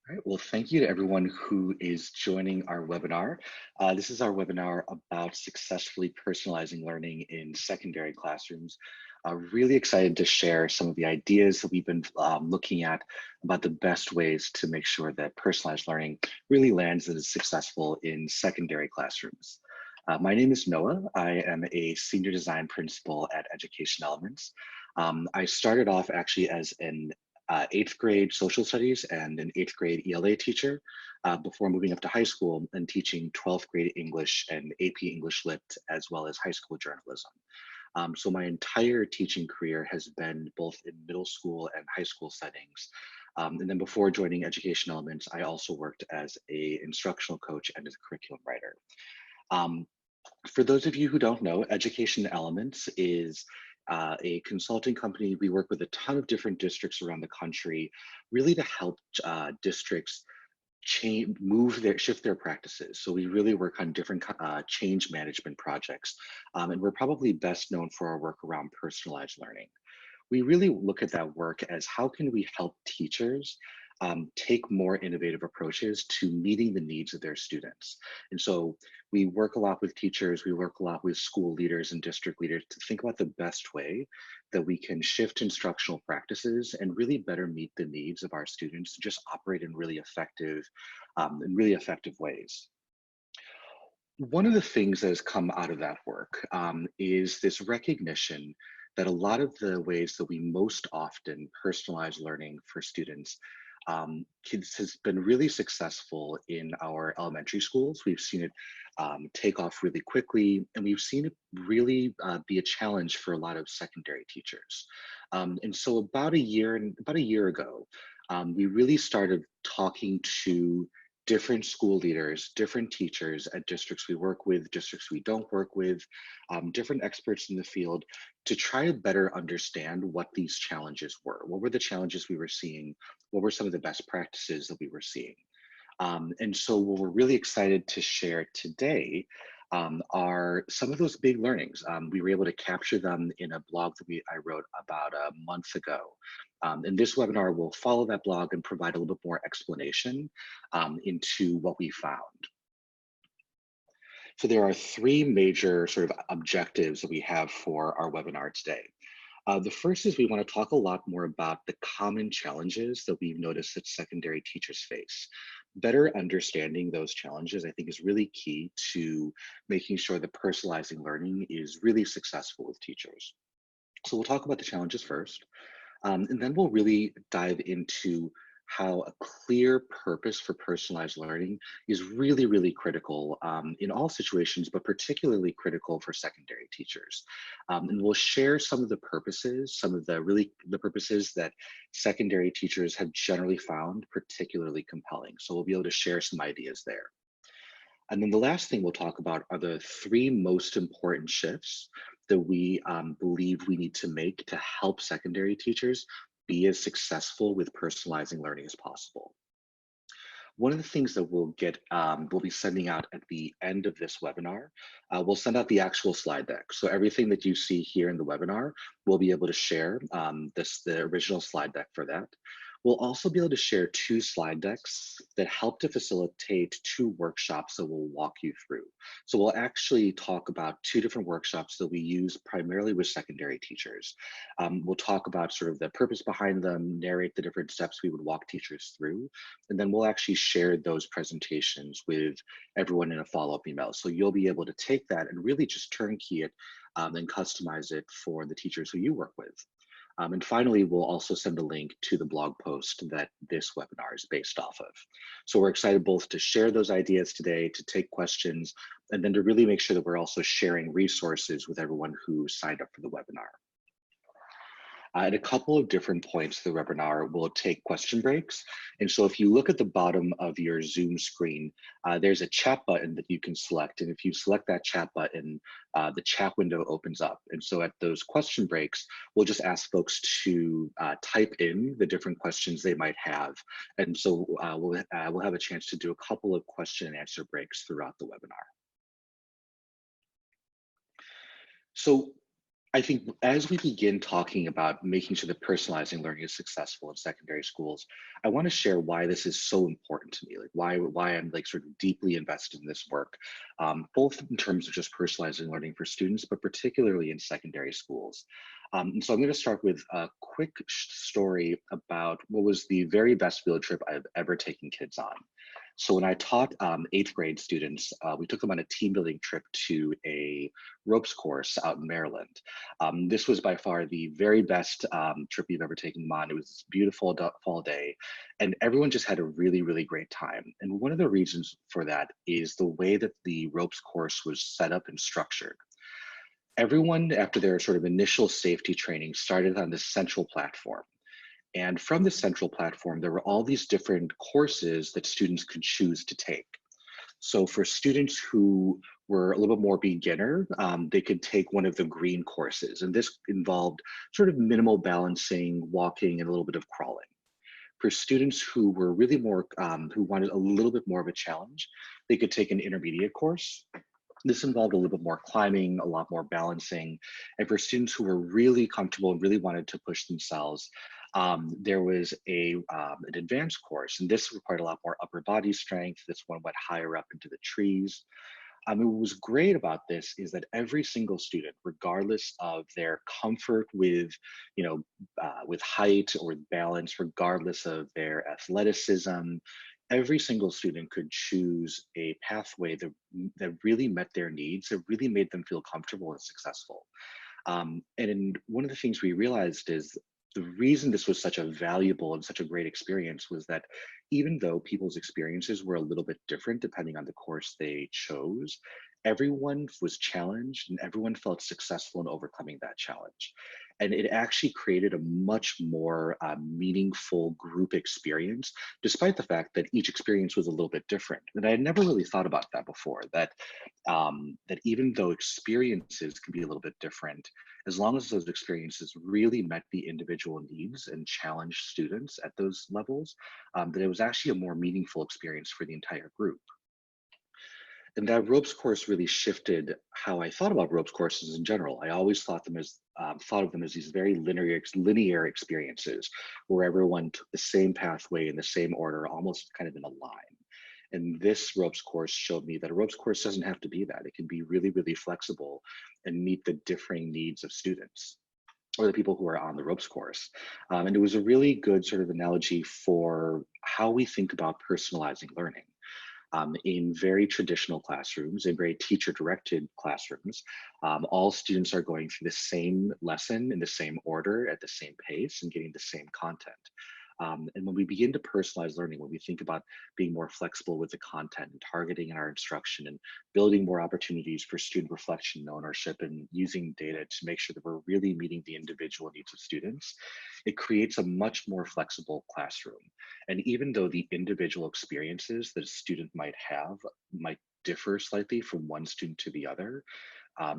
All right, well, thank you to everyone who is joining our webinar. This is our webinar about successfully personalizing learning in secondary classrooms. Really excited to share some of the ideas that we've been looking at about the best ways to make sure that personalized learning really lands and is successful in secondary classrooms. My name is Noah. I am a senior design principal at Education Elements. I started off actually as an eighth grade social studies and an eighth grade ELA teacher before moving up to high school and teaching 12th grade English and AP English Lit as well as high school journalism. So my entire teaching career has been both in middle school and high school settings. And then before joining Education Elements, I also worked as a instructional coach and as a curriculum writer. Um, for those of you who don't know, Education Elements is a consulting company. We work with a ton of different districts around the country, really to help districts shift their practices. So we really work on different change management projects. And we're probably best known for our work around personalized learning. We really look at that work as how can we help teachers take more innovative approaches to meeting the needs of their students. And so we work a lot with teachers, we work a lot with school leaders and district leaders to think about the best way that we can shift instructional practices and really better meet the needs of our students to just operate in really effective ways. One of the things that has come out of that work is this recognition that a lot of the ways that we most often personalize learning for students kids has been really successful in our elementary schools. We've seen it take off really quickly, and we've seen it really be a challenge for a lot of secondary teachers. And so about a year ago, we really started talking to different school leaders, different teachers at districts we work with, districts we don't work with, different experts in the field to try to better understand what these challenges were. What were the challenges we were seeing? What were some of the best practices that we were seeing? And so what we're really excited to share today are some of those big learnings. We were able to capture them in a blog that I wrote about a month ago. And this webinar will follow that blog and provide a little bit more explanation into what we found. So there are three major sort of objectives that we have for our webinar today. The first is we want to talk a lot more about the common challenges that we've noticed that secondary teachers face. Better understanding those challenges, I think, is really key to making sure that personalizing learning is really successful with teachers. So we'll talk about the challenges first, and then we'll really dive into how a clear purpose for personalized learning is really, really critical in all situations, but particularly critical for secondary teachers. And we'll share some of the purposes, the purposes that secondary teachers have generally found particularly compelling. So we'll be able to share some ideas there. And then the last thing we'll talk about are the three most important shifts that we believe we need to make to help secondary teachers be as successful with personalizing learning as possible. One of the things that we'll be sending out at the end of this webinar, we'll send out the actual slide deck. So everything that you see here in the webinar, we'll be able to share the original slide deck for that. We'll also be able to share two slide decks that help to facilitate two workshops that we'll walk you through. So we'll actually talk about two different workshops that we use primarily with secondary teachers. We'll talk about sort of the purpose behind them, narrate the different steps we would walk teachers through, and then we'll actually share those presentations with everyone in a follow-up email. So you'll be able to take that and really just turnkey it and customize it for the teachers who you work with. And finally, we'll also send a link to the blog post that this webinar is based off of. So we're excited both to share those ideas today, to take questions, and then to really make sure that we're also sharing resources with everyone who signed up for the webinar. At a couple of different points of the webinar, we'll take question breaks. And so if you look at the bottom of your Zoom screen, there's a chat button that you can select. And if you select that chat button, the chat window opens up. And so at those question breaks, we'll just ask folks to type in the different questions they might have. And so we'll have a chance to do a couple of question and answer breaks throughout the webinar. So I think as we begin talking about making sure that personalizing learning is successful in secondary schools, I want to share why this is so important to me, like why I'm like sort of deeply invested in this work, both in terms of just personalizing learning for students, but particularly in secondary schools. And so I'm going to start with a quick story about what was the very best field trip I've ever taken kids on. So when I taught eighth grade students, we took them on a team building trip to a ropes course out in Maryland. This was by far the very best trip we've ever taken them on. It was this beautiful fall day, and everyone just had a really, really great time. And one of the reasons for that is the way that the ropes course was set up and structured. Everyone, after their sort of initial safety training, started on this central platform. And from the central platform, there were all these different courses that students could choose to take. So for students who were a little bit more beginner, they could take one of the green courses. And this involved sort of minimal balancing, walking, and a little bit of crawling. For students who were really more, who wanted a little bit more of a challenge, they could take an intermediate course. This involved a little bit more climbing, a lot more balancing. And for students who were really comfortable and really wanted to push themselves, there was an advanced course, and this required a lot more upper body strength. This one went higher up into the trees. What was great about this is that every single student, regardless of their comfort with, with height or balance, regardless of their athleticism, every single student could choose a pathway that really met their needs, that really made them feel comfortable and successful. One of the things we realized is the reason this was such a valuable and such a great experience was that even though people's experiences were a little bit different depending on the course they chose, everyone was challenged and everyone felt successful in overcoming that challenge. And it actually created a much more meaningful group experience, despite the fact that each experience was a little bit different. And I had never really thought about that before, that even though experiences can be a little bit different, as long as those experiences really met the individual needs and challenged students at those levels, that it was actually a more meaningful experience for the entire group. And that ropes course really shifted how I thought about ropes courses in general. I always thought of them as these very linear experiences where everyone took the same pathway in the same order, almost kind of in a line. And this ropes course showed me that a ropes course doesn't have to be that. It can be really, really flexible and meet the differing needs of students or the people who are on the ropes course. And it was a really good sort of analogy for how we think about personalizing learning. In very traditional classrooms, in very teacher-directed classrooms, all students are going through the same lesson in the same order at the same pace and getting the same content. And when we begin to personalize learning, when we think about being more flexible with the content and targeting in our instruction and building more opportunities for student reflection and ownership and using data to make sure that we're really meeting the individual needs of students, it creates a much more flexible classroom. And even though the individual experiences that a student might have might differ slightly from one student to the other,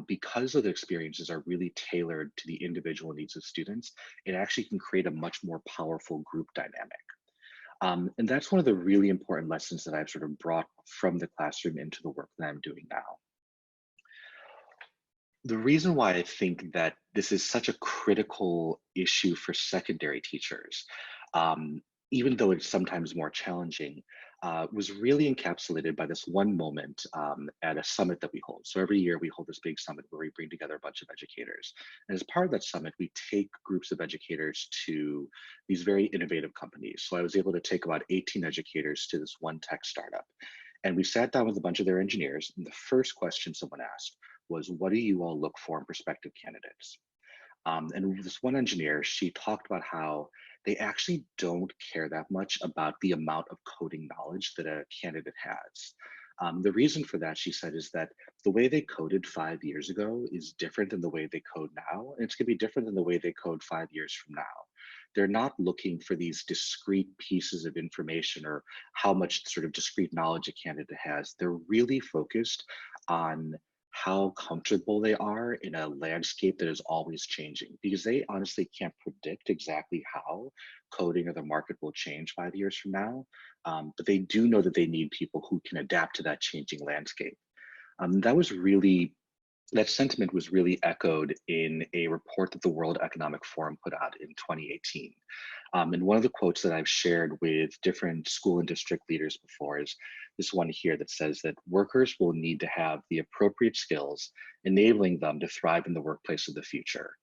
because of the experiences are really tailored to the individual needs of students, it actually can create a much more powerful group dynamic. And that's one of the really important lessons that I've sort of brought from the classroom into the work that I'm doing now. The reason why I think that this is such a critical issue for secondary teachers, um, even though it's sometimes more challenging, was really encapsulated by this one moment at a summit that we hold. So every year we hold this big summit where we bring together a bunch of educators. And as part of that summit, we take groups of educators to these very innovative companies. So I was able to take about 18 educators to this one tech startup. And we sat down with a bunch of their engineers. And the first question someone asked was, what do you all look for in prospective candidates? And this one engineer, she talked about how they actually don't care that much about the amount of coding knowledge that a candidate has. The reason for that, she said, is that the way they coded 5 years ago is different than the way they code now. And it's going to be different than the way they code 5 years from now. They're not looking for these discrete pieces of information or how much sort of discrete knowledge a candidate has. They're really focused on how comfortable they are in a landscape that is always changing, because they honestly can't predict exactly how coding or the market will change 5 years from now. But they do know that they need people who can adapt to that changing landscape. That was really that sentiment was really echoed in a report that the World Economic Forum put out in 2018. And one of the quotes that I've shared with different school and district leaders before is this one here that says that workers will need to have the appropriate skills, enabling them to thrive in the workplace of the future.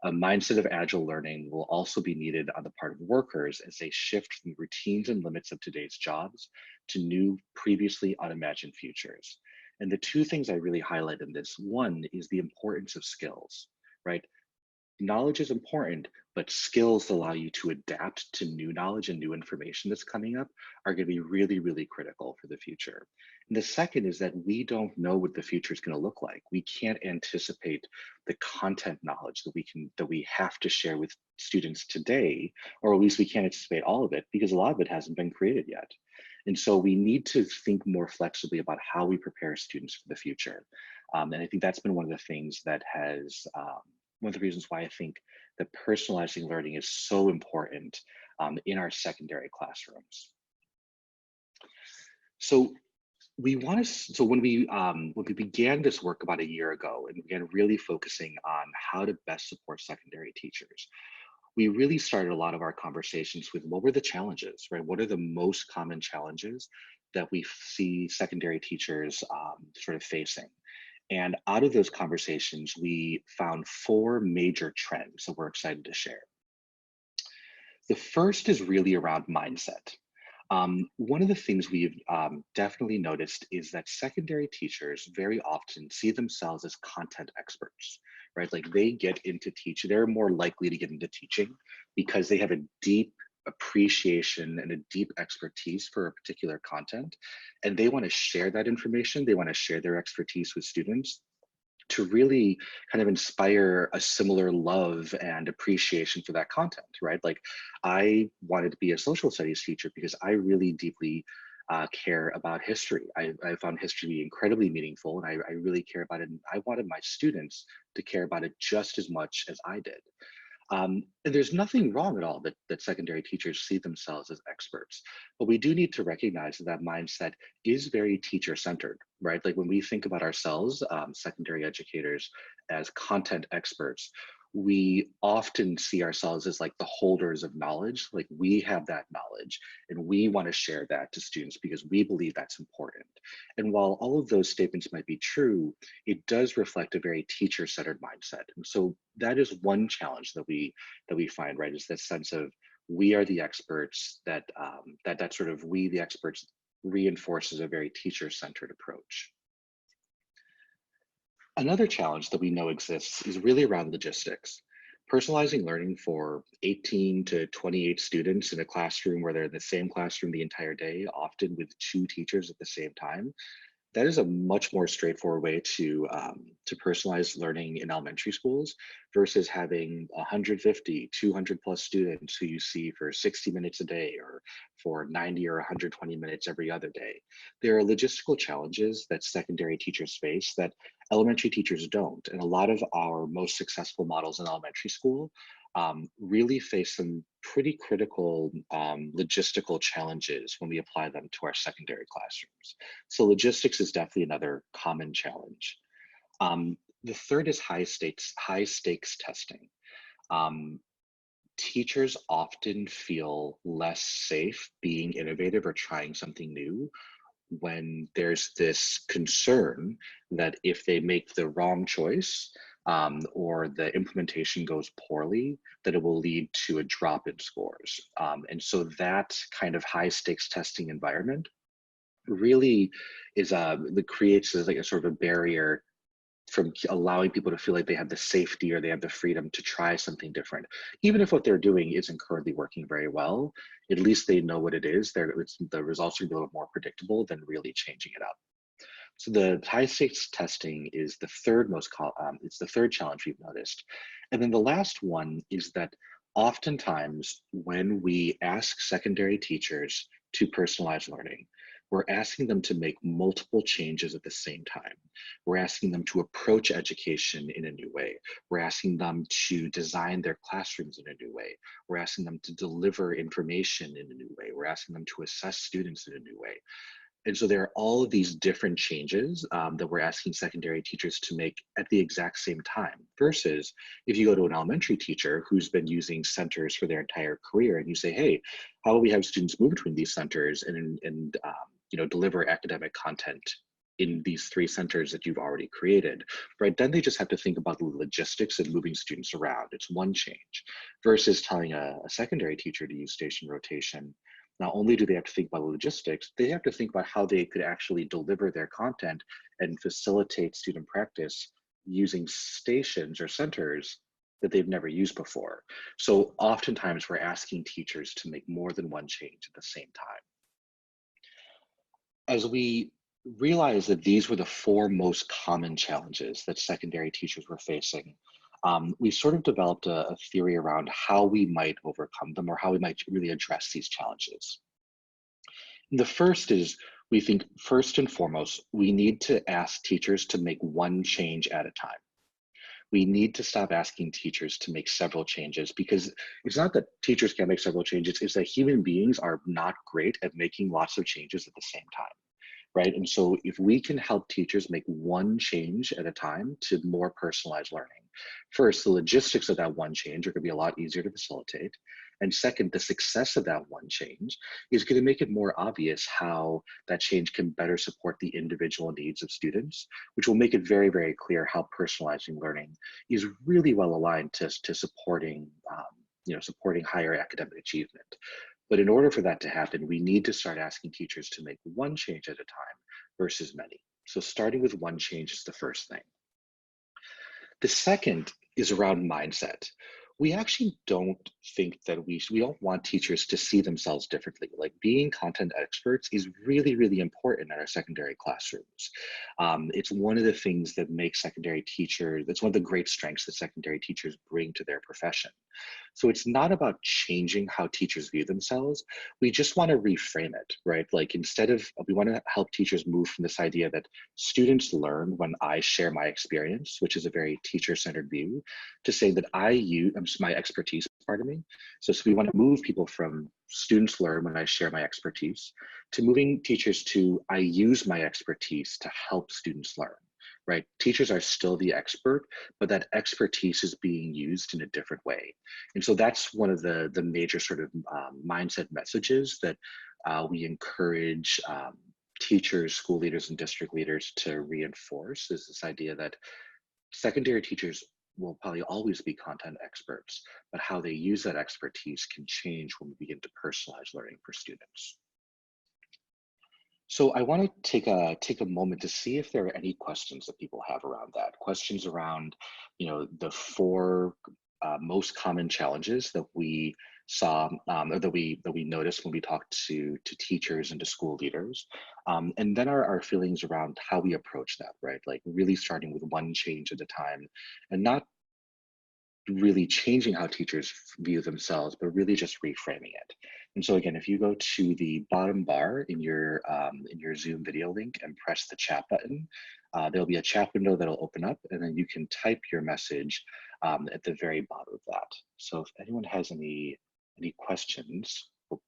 A mindset of agile learning will also be needed on the part of workers as they shift from the routines and limits of today's jobs to new, previously unimagined futures. And the two things I really highlight in this, one is the importance of skills, right? Knowledge is important, but skills allow you to adapt to new knowledge and new information that's coming up are going to be really, really critical for the future. And the second is that we don't know what the future is going to look like. We can't anticipate the content knowledge that we have to share with students today, or at least we can't anticipate all of it because a lot of it hasn't been created yet. And so we need to think more flexibly about how we prepare students for the future. And I think that's been one of the things that has one of the reasons why I think that personalizing learning is so important in our secondary classrooms. So when we began this work about a year ago and began really focusing on how to best support secondary teachers, we really started a lot of our conversations with what were the challenges, right? What are the most common challenges that we see secondary teachers sort of facing? And out of those conversations, we found four major trends that we're excited to share. The first is really around mindset. One of the things we've definitely noticed is that secondary teachers very often see themselves as content experts, right? Like they get into teaching, they're more likely to get into teaching because they have a deep appreciation and a deep expertise for a particular content. And they want to share that information. They want to share their expertise with students to really kind of inspire a similar love and appreciation for that content, right? Like I wanted to be a social studies teacher because I really deeply care about history. I found history to be incredibly meaningful and I really care about it. And I wanted my students to care about it just as much as I did. And there's nothing wrong at all that secondary teachers see themselves as experts, but we do need to recognize that that mindset is very teacher centered, right? Like when we think about ourselves, secondary educators, as content experts, we often see ourselves as like the holders of knowledge. Like we have that knowledge and we want to share that to students because we believe that's important. And while all of those statements might be true, it does reflect a very teacher-centered mindset. And so that is one challenge that we find, right? Is this sense of we are the experts that sort of we the experts reinforces a very teacher-centered approach. Another challenge that we know exists is really around logistics. Personalizing learning for 18 to 28 students in a classroom where they're in the same classroom the entire day, often with two teachers at the same time, that is a much more straightforward way to personalize learning in elementary schools versus having 150, 200 plus students who you see for 60 minutes a day or for 90 or 120 minutes every other day. There are logistical challenges that secondary teachers face that elementary teachers don't. And a lot of our most successful models in elementary school really face some pretty critical logistical challenges when we apply them to our secondary classrooms. So logistics is definitely another common challenge. The third is high stakes testing. Um, Teachers often feel less safe being innovative or trying something new when there's this concern that if they make the wrong choice or the implementation goes poorly, that it will lead to a drop in scores. And so that kind of high stakes testing environment really is that creates like a sort of a barrier from allowing people to feel like they have the safety or they have the freedom to try something different. Even if what they're doing isn't currently working very well, at least they know what it is. The results are a little bit more predictable than really changing it up. So the high stakes testing is the it's the third challenge we've noticed. And then the last one is that oftentimes when we ask secondary teachers to personalize learning, we're asking them to make multiple changes at the same time. We're asking them to approach education in a new way. We're asking them to design their classrooms in a new way. We're asking them to deliver information in a new way. We're asking them to assess students in a new way. And so there are all of these different changes that we're asking secondary teachers to make at the exact same time, versus if you go to an elementary teacher who's been using centers for their entire career and you say, hey, how about we have students move between these centers and deliver academic content in these 3 centers that you've already created, right? Then they just have to think about the logistics of moving students around. It's one change, versus telling a secondary teacher to use station rotation. Not only do they have to think about the logistics, they have to think about how they could actually deliver their content and facilitate student practice using stations or centers that they've never used before. So oftentimes we're asking teachers to make more than one change at the same time. As we realized that these were the 4 most common challenges that secondary teachers were facing, we sort of developed a theory around how we might overcome them or how we might really address these challenges. The first is, we think first and foremost, we need to ask teachers to make one change at a time. We need to stop asking teachers to make several changes, because it's not that teachers can't make several changes, it's that human beings are not great at making lots of changes at the same time. Right? And so if we can help teachers make one change at a time to more personalized learning, first, the logistics of that one change are going to be a lot easier to facilitate. And second, the success of that one change is going to make it more obvious how that change can better support the individual needs of students, which will make it very, very clear how personalizing learning is really well aligned to supporting, supporting higher academic achievement. But in order for that to happen, we need to start asking teachers to make one change at a time versus many. So starting with one change is the first thing. The second is around mindset. We actually don't think that we don't want teachers to see themselves differently. Like, being content experts is really, really important in our secondary classrooms. It's one of the things that makes secondary teachers, that's one of the great strengths that secondary teachers bring to their profession. So it's not about changing how teachers view themselves. We just want to reframe it, right? Like, we want to help teachers move from this idea that students learn when I share my experience, which is a very teacher-centered view, to say that I use my expertise, pardon me. So we want to move people from students learn when I share my expertise to moving teachers to I use my expertise to help students learn. Right? Teachers are still the expert, but that expertise is being used in a different way. And so that's one of the major sort of mindset messages that we encourage teachers, school leaders, and district leaders to reinforce, is this idea that secondary teachers will probably always be content experts, but how they use that expertise can change when we begin to personalize learning for students. So I want to take a moment to see if there are any questions that people have around that. Questions around, the 4 most common challenges that we saw, or that we noticed when we talked to teachers and to school leaders, and then our feelings around how we approach that, right? Like, really starting with one change at a time, and not really changing how teachers view themselves, but really just reframing it. And so again, if you go to the bottom bar in your Zoom video link and press the chat button, there'll be a chat window that'll open up, and then you can type your message at the very bottom of that. So if anyone has any questions, we'll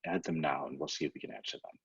add them now and we'll see if we can answer them.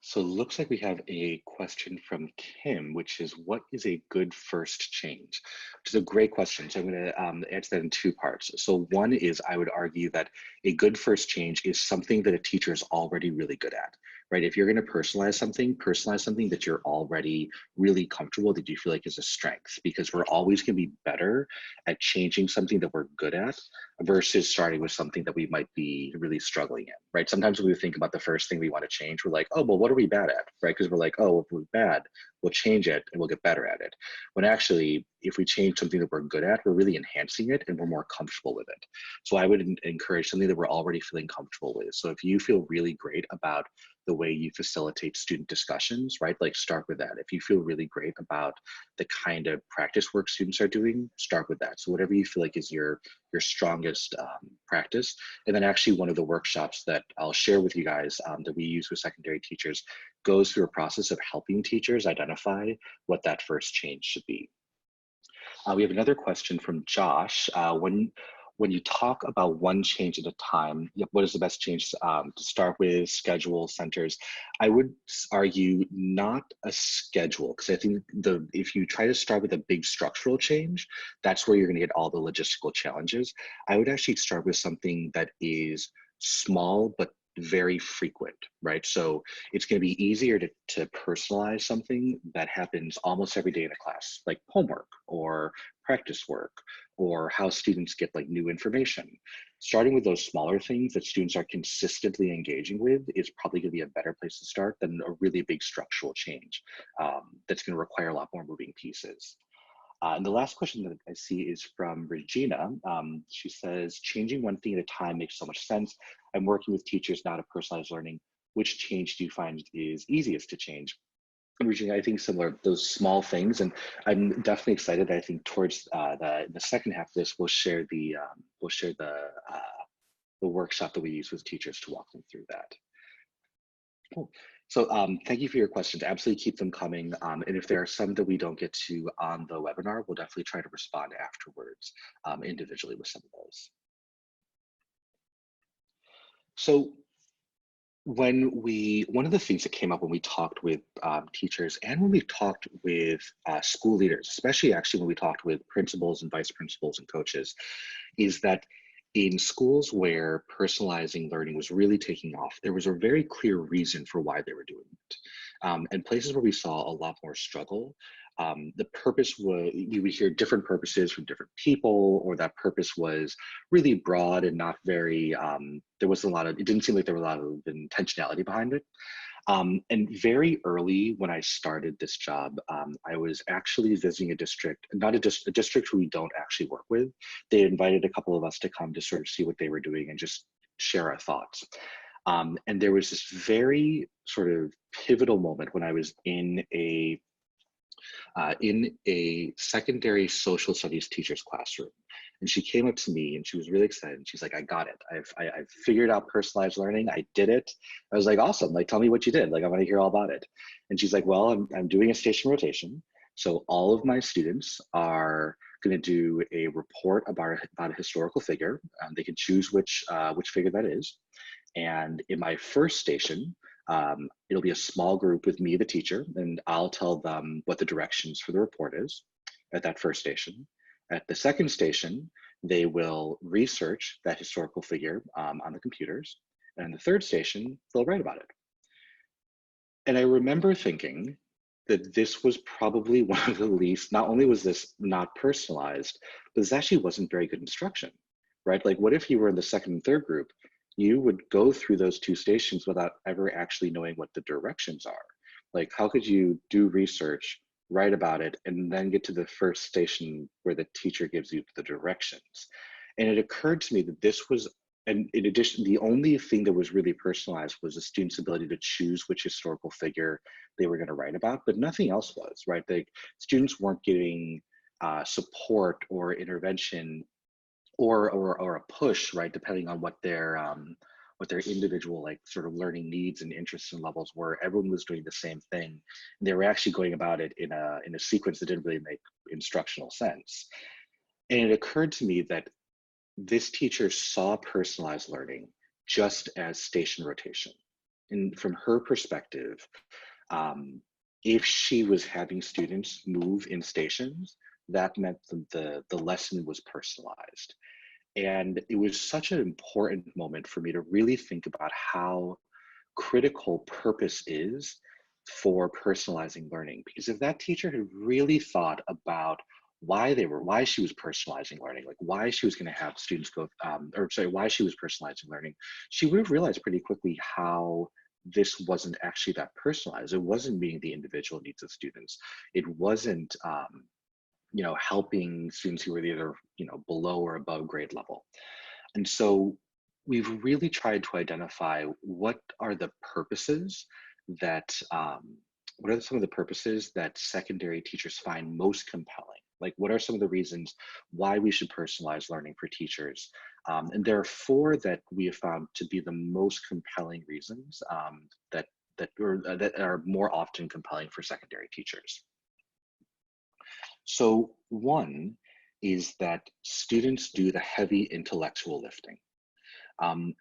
So it looks like we have a question from Kim, which is, what is a good first change? Which is a great question. So I'm going to answer that in 2 parts. So one is, I would argue that a good first change is something that a teacher is already really good at, right? If you're going to personalize something that you're already really comfortable, that you feel like is a strength, because we're always going to be better at changing something that we're good at versus starting with something that we might be really struggling in, right? Sometimes when we think about the first thing we want to change, we're like, oh, well, what are we bad at, right? Because we're like, oh, if we're bad, we'll change it and we'll get better at it. When actually, if we change something that we're good at, we're really enhancing it and we're more comfortable with it. So I would encourage something that we're already feeling comfortable with. So if you feel really great about the way you facilitate student discussions, right? Like, start with that. If you feel really great about the kind of practice work students are doing, start with that. So whatever you feel like is your your strongest practice. And then actually one of the workshops that I'll share with you guys that we use with secondary teachers goes through a process of helping teachers identify what that first change should be. We have another question from Josh. When you talk about one change at a time, what is the best change to start with, schedule, centers? I would argue not a schedule, because I think if you try to start with a big structural change, that's where you're going to get all the logistical challenges. I would actually start with something that is small but very frequent, right? So it's going to be easier to personalize something that happens almost every day in a class, like homework or practice work, or how students get like new information. Starting with those smaller things that students are consistently engaging with is probably going to be a better place to start than a really big structural change that's going to require a lot more moving pieces. And the last question that I see is from Regina. She says, changing one thing at a time makes so much sense. I'm working with teachers now to personalize learning. Which change do you find is easiest to change? And Regina, I think similar, those small things, and I'm definitely excited. I think towards the second half of this, we'll share the workshop that we use with teachers to walk them through that. Cool. So thank you for your questions. Absolutely keep them coming. And if there are some that we don't get to on the webinar, we'll definitely try to respond afterwards individually with some of those. So one of the things that came up when we talked with teachers and when we talked with school leaders, especially actually when we talked with principals and vice principals and coaches, is that in schools where personalizing learning was really taking off, there was a very clear reason for why they were doing it. And places where we saw a lot more struggle, the purpose was, you would hear different purposes from different people, or that purpose was really broad and not very, it didn't seem like there was a lot of intentionality behind it. And very early when I started this job, I was actually visiting a district, a district who we don't actually work with. They invited a couple of us to come to sort of see what they were doing and just share our thoughts. And there was this very sort of pivotal moment when I was in a secondary social studies teacher's classroom. And she came up to me and she was really excited. And she's like, I got it. I've figured out personalized learning. I did it. I was like, awesome. Like, tell me what you did. Like, I want to hear all about it. And she's like, well, I'm doing a station rotation. So all of my students are going to do a report about a historical figure. They can choose which figure that is. And in my first station, it'll be a small group with me, the teacher, and I'll tell them what the directions for the report is at that first station. At the second station, they will research that historical figure on the computers. And the third station, they'll write about it. And I remember thinking that this was probably one of the least, not only was this not personalized, but this actually wasn't very good instruction, right? Like, what if you were in the second and third group? You would go through those two stations without ever actually knowing what the directions are. Like, how could you do research, write about it, and then get to the first station where the teacher gives you the directions? And it occurred to me that this was, and in addition, the only thing that was really personalized was the student's ability to choose which historical figure they were going to write about, but nothing else was, right? Like, students weren't getting support or intervention or a push, right, depending on what their individual like sort of learning needs and interests and levels were. Everyone was doing the same thing. They were actually going about it in a sequence that didn't really make instructional sense. And it occurred to me that this teacher saw personalized learning just as station rotation. And from her perspective, if she was having students move in stations, that meant the lesson was personalized. And it was such an important moment for me to really think about how critical purpose is for personalizing learning. Because if that teacher had really thought about why she was personalizing learning, like why she was going to have students go, why she was personalizing learning, she would have realized pretty quickly how this wasn't actually that personalized. It wasn't meeting the individual needs of students. It wasn't, helping students who were either, below or above grade level. And so we've really tried to identify what are the purposes that, what are some of the purposes that secondary teachers find most compelling? Like, what are some of the reasons why we should personalize learning for teachers? And there are four that we have found to be the most compelling reasons that are more often compelling for secondary teachers. So one is that students do the heavy intellectual lifting. Um,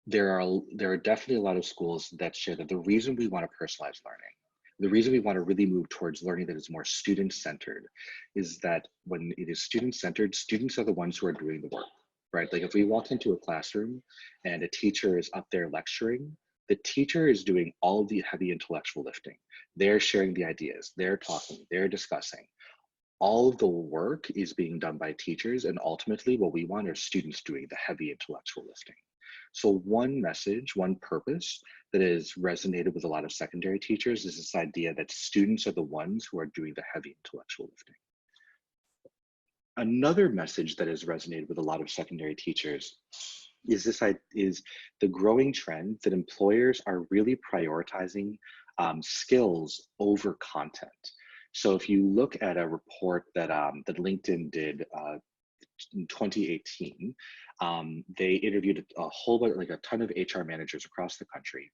there are definitely a lot of schools that share that the reason we want to personalize learning, the reason we want to really move towards learning that is more student-centered, is that when it is student-centered, students are the ones who are doing the work, right? Like if we walk into a classroom and a teacher is up there lecturing, the teacher is doing all of the heavy intellectual lifting. They're sharing the ideas, they're talking, they're discussing. All of the work is being done by teachers, and ultimately what we want are students doing the heavy intellectual lifting. So one message, one purpose that has resonated with a lot of secondary teachers is this idea that students are the ones who are doing the heavy intellectual lifting. Another message that has resonated with a lot of secondary teachers is the growing trend that employers are really prioritizing skills over content. So if you look at a report that that LinkedIn did in 2018, they interviewed a whole bunch, like a ton of HR managers across the country,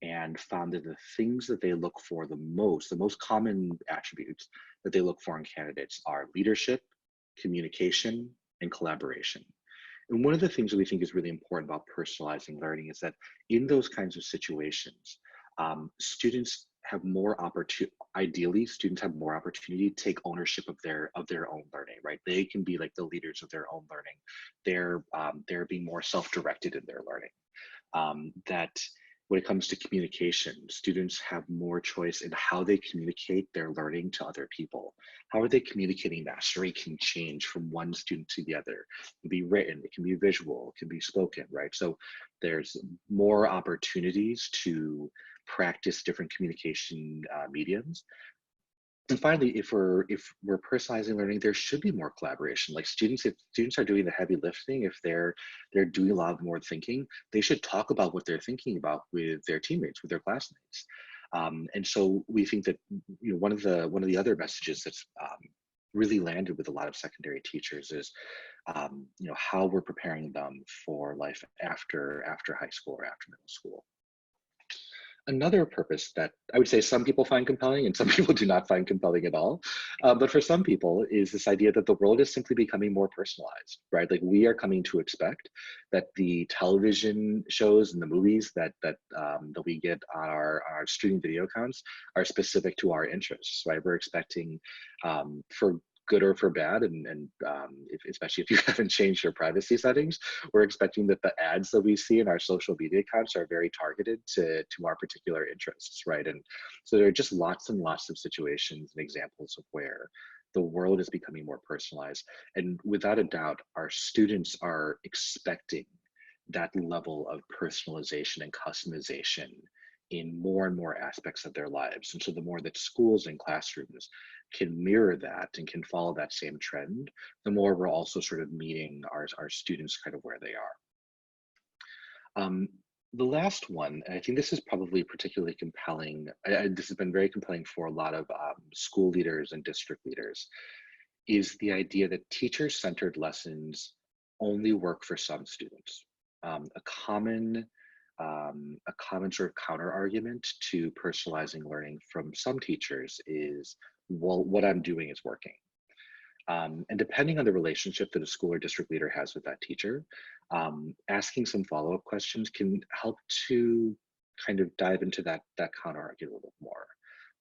and found that the things that they look for the most common attributes that they look for in candidates are leadership, communication, and collaboration. And one of the things that we think is really important about personalizing learning is that in those kinds of situations, students have more opportunity. Ideally, students have more opportunity to take ownership of their own learning. Right, they can be like the leaders of their own learning. They're being more self-directed in their learning. That when it comes to communication, students have more choice in how they communicate their learning to other people. How are they communicating? Mastery can change from one student to the other. It can be written, it can be visual, it can be spoken, right? So there's more opportunities to practice different communication mediums. And finally, if we're personalizing learning, there should be more collaboration. Like if students are doing the heavy lifting, if they're doing a lot more thinking, they should talk about what they're thinking about with their teammates, with their classmates. And so we think that, you know, one of the other messages that's really landed with a lot of secondary teachers is, you know, how we're preparing them for life after high school or after middle school. Another purpose that I would say some people find compelling and some people do not find compelling at all, but for some people is this idea that the world is simply becoming more personalized, right? Like we are coming to expect that the television shows and the movies that we get on our streaming video accounts are specific to our interests, right? We're expecting, for good or for bad, and especially if you haven't changed your privacy settings, we're expecting that the ads that we see in our social media accounts are very targeted to our particular interests, right? And so there are just lots and lots of situations and examples of where the world is becoming more personalized. And without a doubt, our students are expecting that level of personalization and customization in more and more aspects of their lives. And so the more that schools and classrooms can mirror that and can follow that same trend, the more we're also sort of meeting our students kind of where they are. The last one, and I think this is probably particularly compelling, this has been very compelling for a lot of school leaders and district leaders, is the idea that teacher-centered lessons only work for some students. A common sort of counter argument to personalizing learning from some teachers is, well, what I'm doing is working. And depending on the relationship that a school or district leader has with that teacher, asking some follow-up questions can help to kind of dive into that counter argument a little bit more.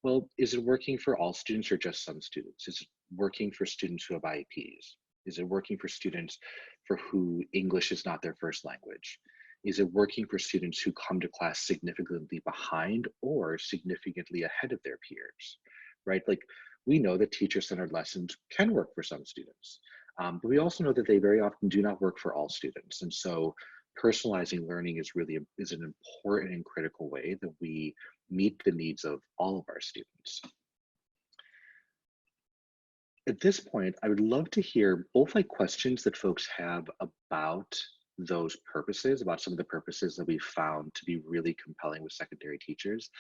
Well, is it working for all students or just some students? Is it working for students who have IEPs? Is it working for students for who English is not their first language? Is it working for students who come to class significantly behind or significantly ahead of their peers, right? Like, we know that teacher-centered lessons can work for some students, but we also know that they very often do not work for all students. And so personalizing learning is an important and critical way that we meet the needs of all of our students. At this point, I would love to hear both like questions that folks have about those purposes, about some of the purposes that we found to be really compelling with secondary teachers.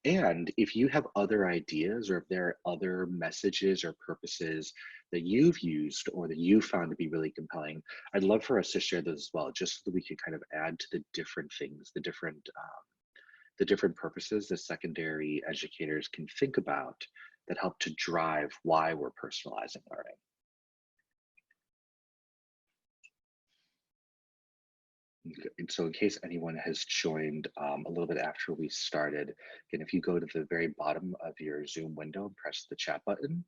And if you have other ideas, or if there are other messages or purposes that you've used or that you found to be really compelling, I'd love for us to share those as well, just so that we can kind of add to the different things, the different purposes that secondary educators can think about that help to drive why we're personalizing learning. And so in case anyone has joined a little bit after we started, again, if you go to the very bottom of your Zoom window and press the chat button,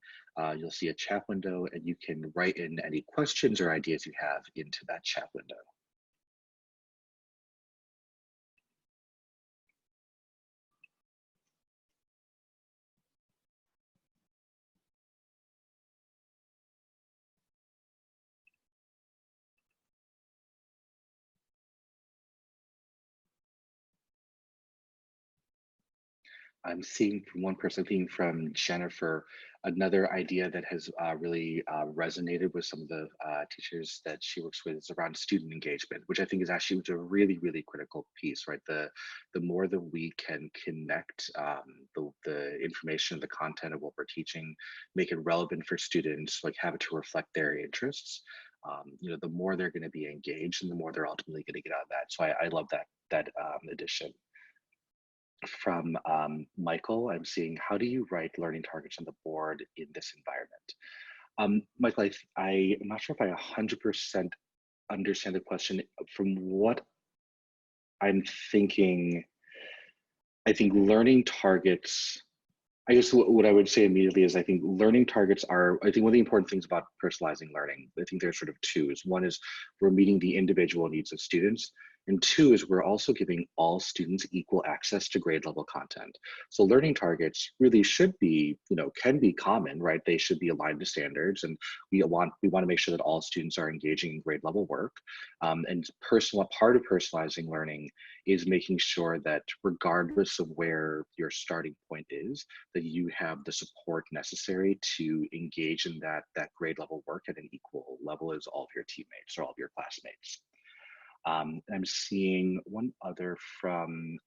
you'll see a chat window, and you can write in any questions or ideas you have into that chat window. I'm seeing from one person, being from Jennifer, another idea that has really resonated with some of the teachers that she works with is around student engagement, which I think is actually a really, really critical piece, right? The more that we can connect the information, the content of what we're teaching, make it relevant for students, like have it to reflect their interests, the more they're going to be engaged and the more they're ultimately going to get out of that. So I love that addition. From Michael, I'm seeing, how do you write learning targets on the board in this environment? Michael, I'm not sure if I 100% understand the question. From what I'm thinking, I think learning targets, I guess what I would say immediately is I think learning targets are, I think one of the important things about personalizing learning, I think there's sort of two, is one is we're meeting the individual needs of students. And two is we're also giving all students equal access to grade level content. So learning targets really should be, can be common, right? They should be aligned to standards, and we want to make sure that all students are engaging in grade level work. And part of personalizing learning is making sure that regardless of where your starting point is, that you have the support necessary to engage in that grade level work at an equal level as all of your teammates or all of your classmates. I'm seeing one other from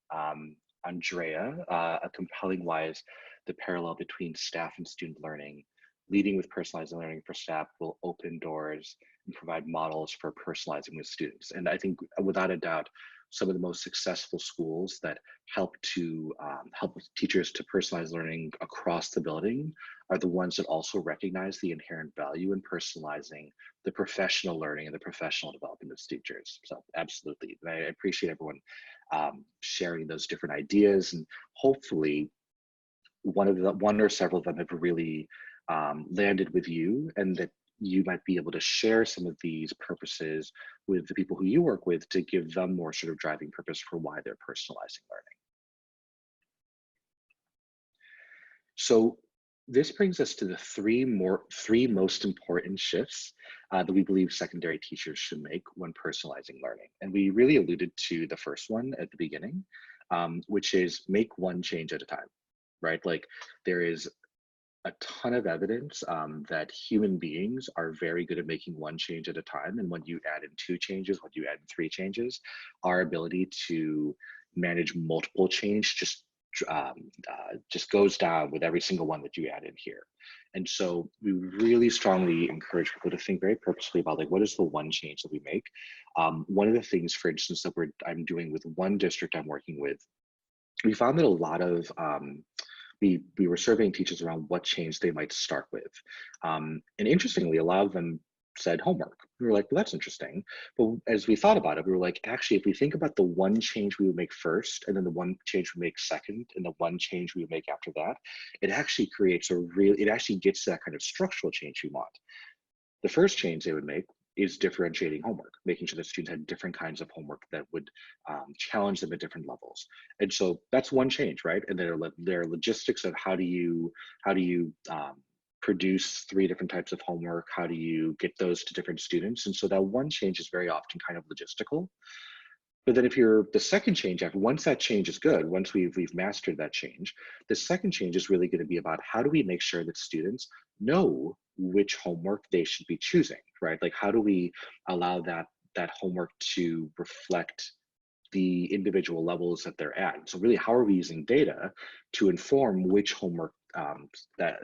Andrea, a compelling why is the parallel between staff and student learning. Leading with personalized learning for staff will open doors and provide models for personalizing with students. And I think without a doubt, some of the most successful schools that help teachers to personalize learning across the building are the ones that also recognize the inherent value in personalizing the professional learning and the professional development of teachers. So absolutely, and I appreciate everyone sharing those different ideas, and hopefully one or several of them have really landed with you, and that you might be able to share some of these purposes with the people who you work with to give them more sort of driving purpose for why they're personalizing learning. So this brings us to the three most important shifts that we believe secondary teachers should make when personalizing learning. And we really alluded to the first one at the beginning, which is make one change at a time, right? Like there is a ton of evidence that human beings are very good at making one change at a time. And when you add in two changes, when you add in three changes, our ability to manage multiple change just goes down with every single one that you add in here. And so we really strongly encourage people to think very purposefully about, like, what is the one change that we make? One of the things, for instance, that I'm doing with one district I'm working with, we found that a lot of we were surveying teachers around what change they might start with. And interestingly, a lot of them said homework. We were like, well, that's interesting. But as we thought about it, we were like, actually, if we think about the one change we would make first, and then the one change we make second, and the one change we would make after that, it actually it actually gets to that kind of structural change we want. The first change they would make is differentiating homework, making sure that students had different kinds of homework that would challenge them at different levels. And so that's one change, right? And there are logistics of how do you produce three different types of homework? How do you get those to different students? And so that one change is very often kind of logistical. But then the second change, once that change is good, once we've mastered that change, the second change is really going to be about how do we make sure that students know which homework they should be choosing, right? Like how do we allow that that homework to reflect the individual levels that they're at. So really, how are we using data to inform which homework that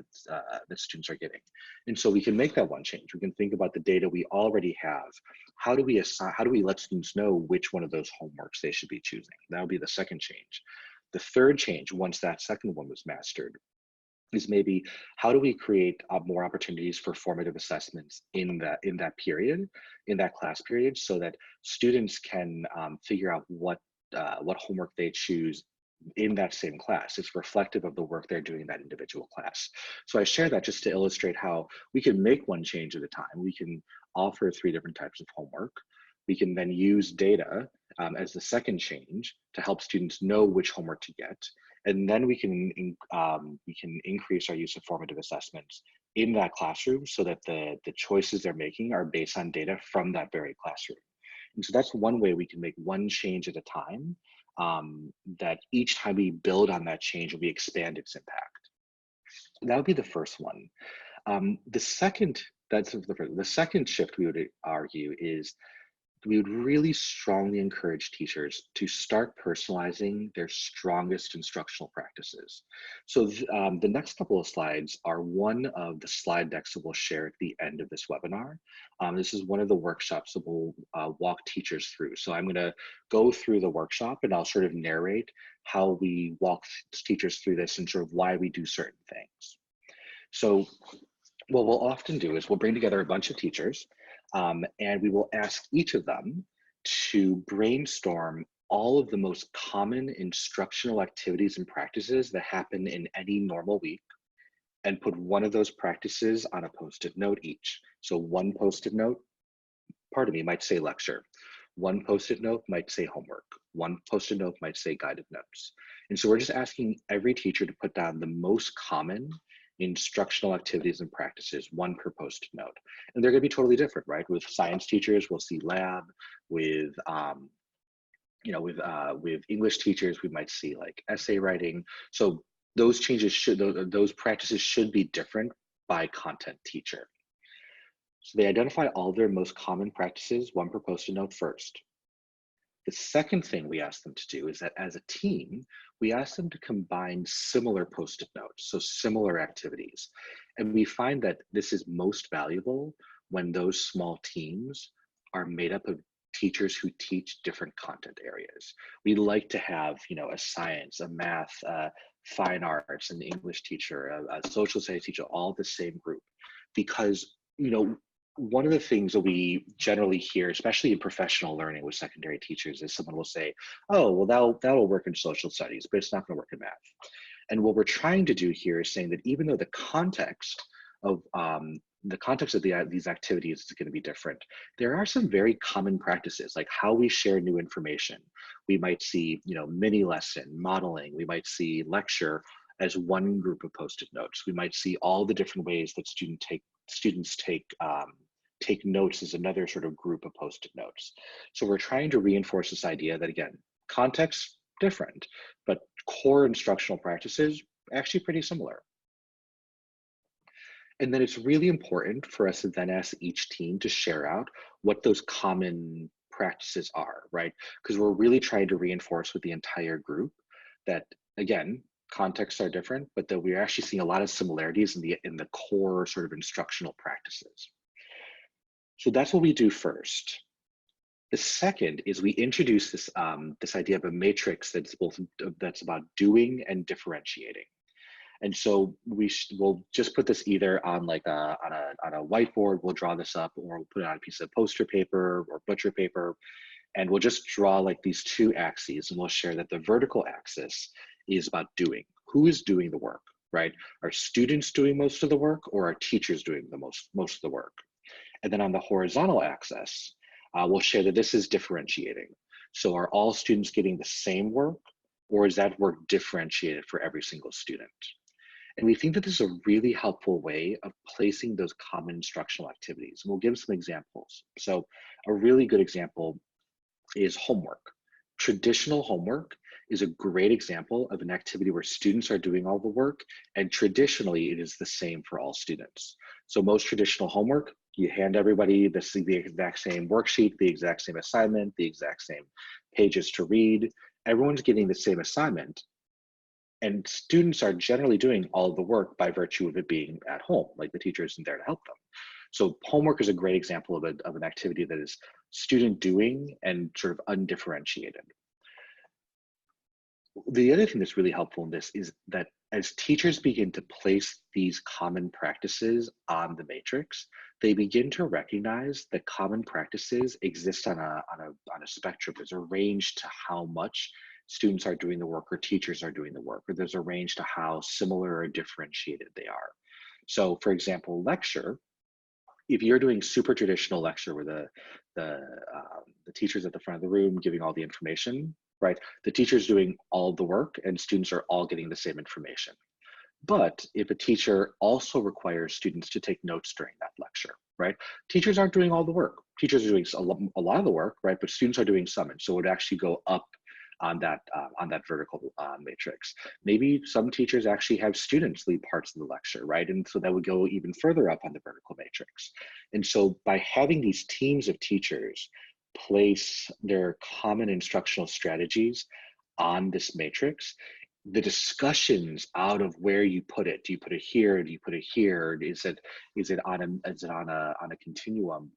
the students are getting? And so we can make that one change. We can think about the data we already have. How do we assign, how do we let students know which one of those homeworks they should be choosing? That would be the second change. The third change, once that second one was mastered, is maybe how do we create more opportunities for formative assessments in that period, in that class period, so that students can figure out what homework they choose in that same class. It's reflective of the work they're doing in that individual class. So I share that just to illustrate how we can make one change at a time. We can offer 3 different types of homework. We can then use data as the second change to help students know which homework to get. And then we can increase our use of formative assessments in that classroom so that the choices they're making are based on data from that very classroom. And so that's one way we can make one change at a time, that each time we build on that change, we expand its impact. That would be the first one. The second shift we would argue is we would really strongly encourage teachers to start personalizing their strongest instructional practices. So the next couple of slides are one of the slide decks that we'll share at the end of this webinar. This is one of the workshops that we'll walk teachers through. So I'm gonna go through the workshop and I'll sort of narrate how we walk teachers through this and sort of why we do certain things. So what we'll often do is we'll bring together a bunch of teachers and we will ask each of them to brainstorm all of the most common instructional activities and practices that happen in any normal week and put one of those practices on a post-it note each. So one post-it note, might say lecture. One post-it note might say homework. One post-it note might say guided notes. And so we're just asking every teacher to put down the most common instructional activities and practices, one per post-it note. And they're gonna be totally different, right? With science teachers, we'll see lab. With with English teachers, we might see like essay writing. So those those practices should be different by content teacher. So they identify all their most common practices, one per post-it note first. The second thing we ask them to do is that as a team, we ask them to combine similar post-it notes, so similar activities. And we find that this is most valuable when those small teams are made up of teachers who teach different content areas. We like to have, a science, a math, fine arts, an English teacher, a social studies teacher, all the same group, because, one of the things that we generally hear, especially in professional learning with secondary teachers, is someone will say, oh, well, that'll work in social studies, but it's not going to work in math. And what we're trying to do here is saying that even though the context of these activities is going to be different, there are some very common practices, like how we share new information. We might see, mini lesson, modeling. We might see lecture as one group of post-it notes. We might see all the different ways that students take notes as another sort of group of post-it notes. So we're trying to reinforce this idea that, again, context different, but core instructional practices actually pretty similar. And then it's really important for us to then ask each team to share out what those common practices are, right? Because we're really trying to reinforce with the entire group that, again, contexts are different, but that we're actually seeing a lot of similarities in the core sort of instructional practices. So that's what we do first. The second is we introduce this this idea of a matrix that's about doing and differentiating. And so we'll just put this either on like on a whiteboard. We'll draw this up, or we'll put it on a piece of poster paper or butcher paper, and we'll just draw like these two axes, and we'll share that the vertical axis is about doing. Who is doing the work, right? Are students doing most of the work, or are teachers doing the most of the work? And then on the horizontal axis, we'll share that this is differentiating. So are all students getting the same work, or is that work differentiated for every single student? And we think that this is a really helpful way of placing those common instructional activities. And we'll give some examples. So a really good example is homework. Traditional homework is a great example of an activity where students are doing all the work, and traditionally it is the same for all students. So most traditional homework, You hand everybody the exact same worksheet, the exact same assignment, the exact same pages to read. Everyone's getting the same assignment, and students are generally doing all of the work by virtue of it being at home, like the teacher isn't there to help them. So homework is a great example of an activity that is student doing and sort of undifferentiated. The other thing that's really helpful in this is that as teachers begin to place these common practices on the matrix, they begin to recognize that common practices exist on a spectrum. There's a range to how much students are doing the work or teachers are doing the work, or there's a range to how similar or differentiated they are. So for example, lecture, if you're doing super traditional lecture where the teacher's at the front of the room giving all the information, right? The teacher's doing all of the work and students are all getting the same information. But if a teacher also requires students to take notes during that lecture, right? Teachers aren't doing all the work. Teachers are doing a lot of the work, right? But students are doing some, and so it would actually go up on that vertical matrix. Maybe some teachers actually have students lead parts of the lecture, right? And so that would go even further up on the vertical matrix. And so by having these teams of teachers place their common instructional strategies on this matrix, the discussions out of where you put it, do you put it here, do you put it here, is it on a continuum,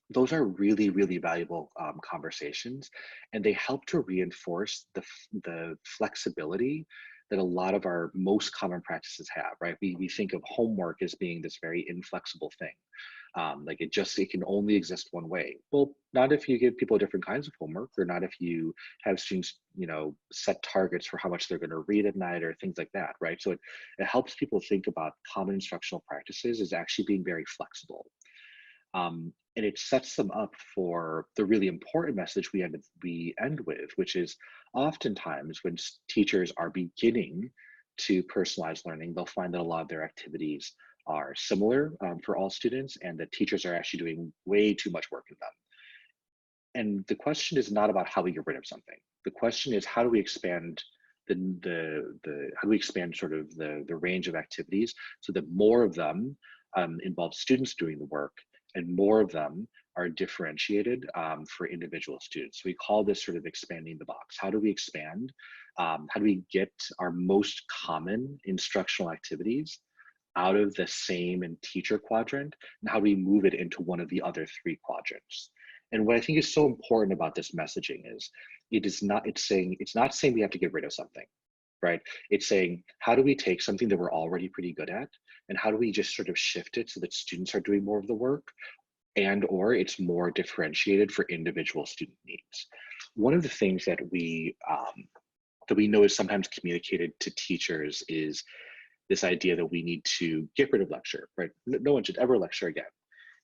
those are really, really valuable conversations, and they help to reinforce the flexibility that a lot of our most common practices have, right? We think of homework as being this very inflexible thing. Like it can only exist one way. Well, not if you give people different kinds of homework, or not if you have students, set targets for how much they're going to read at night or things like that, right? So it helps people think about common instructional practices as actually being very flexible. And it sets them up for the really important message we end with, which is oftentimes when teachers are beginning to personalize learning, they'll find that a lot of their activities are similar for all students, and that teachers are actually doing way too much work in them. And the question is not about how we get rid of something. The question is, how do we expand how do we expand sort of the range of activities so that more of them involve students doing the work, and more of them are differentiated for individual students. So we call this sort of expanding the box. How do we expand? How do we get our most common instructional activities out of the same and teacher quadrant, and how do we move it into one of the other three quadrants? And what I think is so important about this messaging is it's not saying we have to get rid of something, right? It's saying, how do we take something that we're already pretty good at, and how do we just sort of shift it so that students are doing more of the work, and or it's more differentiated for individual student needs. One of the things that we know is sometimes communicated to teachers is this idea that we need to get rid of lecture, right? No one should ever lecture again.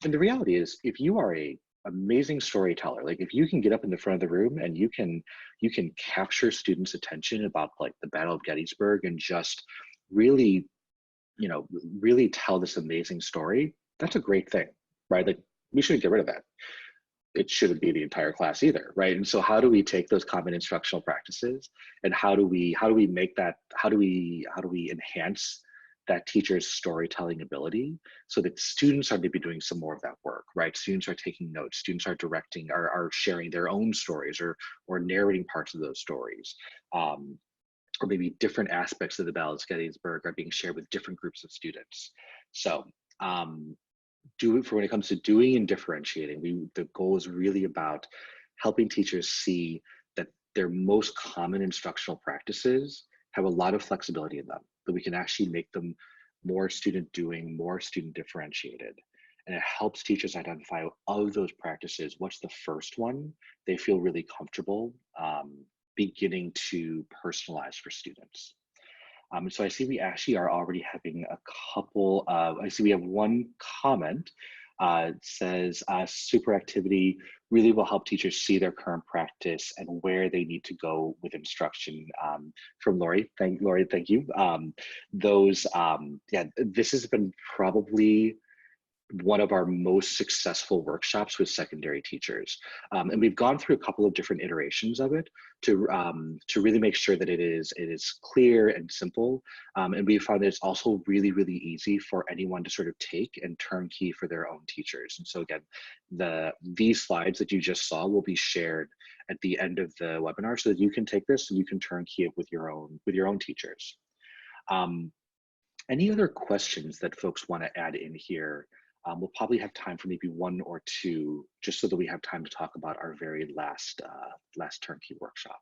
And the reality is, if you are a amazing storyteller, like if you can get up in the front of the room and you can capture students' attention about like the Battle of Gettysburg and just really, really tell this amazing story, that's a great thing, right? Like we shouldn't get rid of that. It shouldn't be the entire class either, right? And so how do we take those common instructional practices, and how do we enhance that teacher's storytelling ability so that students are maybe doing some more of that work, right? Students are taking notes, students are directing, are sharing their own stories, or narrating parts of those stories. Or maybe different aspects of the Battle of Gettysburg are being shared with different groups of students. So when it comes to doing and differentiating, the goal is really about helping teachers see that their most common instructional practices have a lot of flexibility in them, that we can actually make them more student doing, more student differentiated. And it helps teachers identify, of those practices, what's the first one they feel really comfortable beginning to personalize for students. So I see we actually are already having a couple of, I see we have one comment. It says, super activity really will help teachers see their current practice and where they need to go with instruction. From Lori, thank you. This has been probably one of our most successful workshops with secondary teachers. And we've gone through a couple of different iterations of it to really make sure that it is clear and simple. And we found that it's also really, really easy for anyone to sort of take and turnkey for their own teachers. And so again, these slides that you just saw will be shared at the end of the webinar so that you can take this and you can turnkey it with your own teachers. Any other questions that folks want to add in here? We'll probably have time for maybe one or two, just so that we have time to talk about our very last turnkey workshop.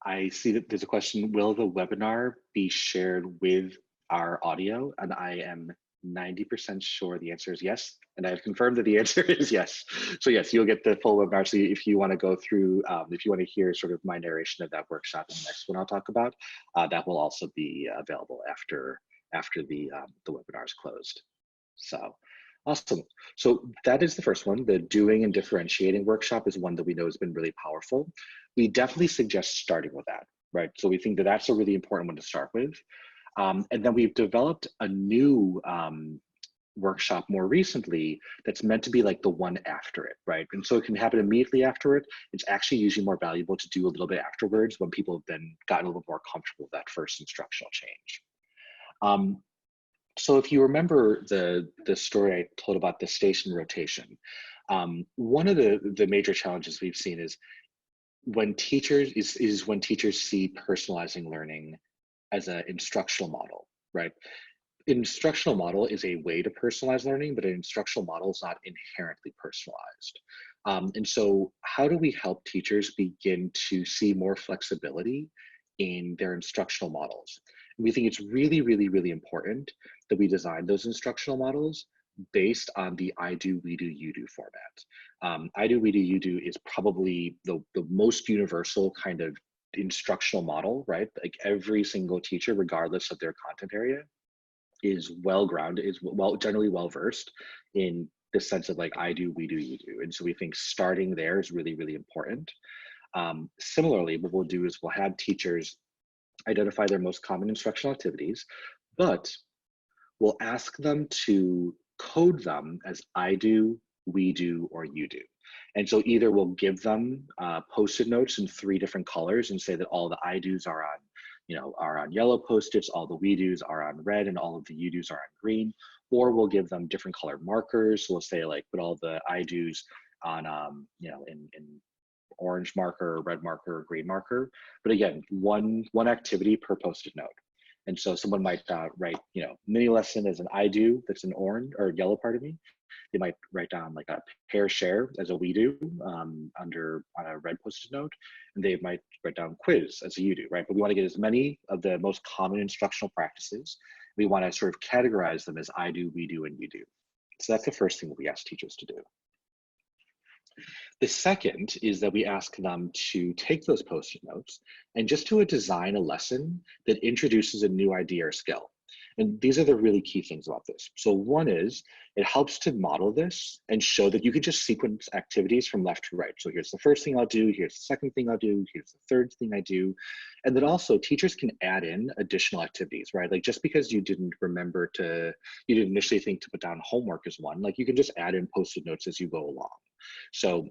I see that there's a question, will the webinar be shared with our audio? And I am 90% sure the answer is yes. And I've confirmed that the answer is yes. So yes, you'll get the full webinar. So if you want to go through, if you want to hear sort of my narration of that workshop in the next one I'll talk about, that will also be available after the webinar is closed. So awesome. So that is the first one. The doing and differentiating workshop is one that we know has been really powerful. We definitely suggest starting with that, right? So we think that that's a really important one to start with. And then we've developed a new workshop more recently that's meant to be like the one after it, right? And so it can happen immediately after it. It's actually usually more valuable to do a little bit afterwards when people have then gotten a little bit more comfortable with that first instructional change. So if you remember the story I told about the station rotation, one of the major challenges we've seen is when teachers when teachers see personalizing learning as an instructional model, right? Instructional model is a way to personalize learning, but an instructional model is not inherently personalized. And so how do we help teachers begin to see more flexibility in their instructional models? And we think it's really, really, really important that we design those instructional models based on the I do, we do, you do format. I do, we do, you do is probably the most universal kind of instructional model, right? Like every single teacher, regardless of their content area, is well grounded, is generally well versed in the sense of like I do, we do, you do. And so we think starting there is really, really important. Similarly, what we'll do is we'll have teachers identify their most common instructional activities, but we'll ask them to code them as I do, we do, or you do. And so either we'll give them Post-it notes in 3 different colors and say that all the I do's are on yellow Post-its, all the we do's are on red, and all of the you do's are on green. Or we'll give them different color markers. So we'll say like, put all the I do's on, in orange marker, red marker, or green marker. But again, one activity per Post-it note. And so someone might write, mini lesson as an I do, that's an orange or yellow, pardon me. They might write down like a pair share as a we do on a red Post-it note, and they might write down quiz as a you do, right? But we want to get as many of the most common instructional practices. We want to sort of categorize them as I do, we do, and you do. So that's the first thing that we ask teachers to do. The second is that we ask them to take those Post-it notes and just to design a lesson that introduces a new idea or skill. And these are the really key things about this. So one is it helps to model this and show that you could just sequence activities from left to right. So here's the first thing I'll do, here's the second thing I'll do, here's the third thing I do. And then also teachers can add in additional activities, right? Like just because you didn't initially think to put down homework as one, like you can just add in Post-it notes as you go along. So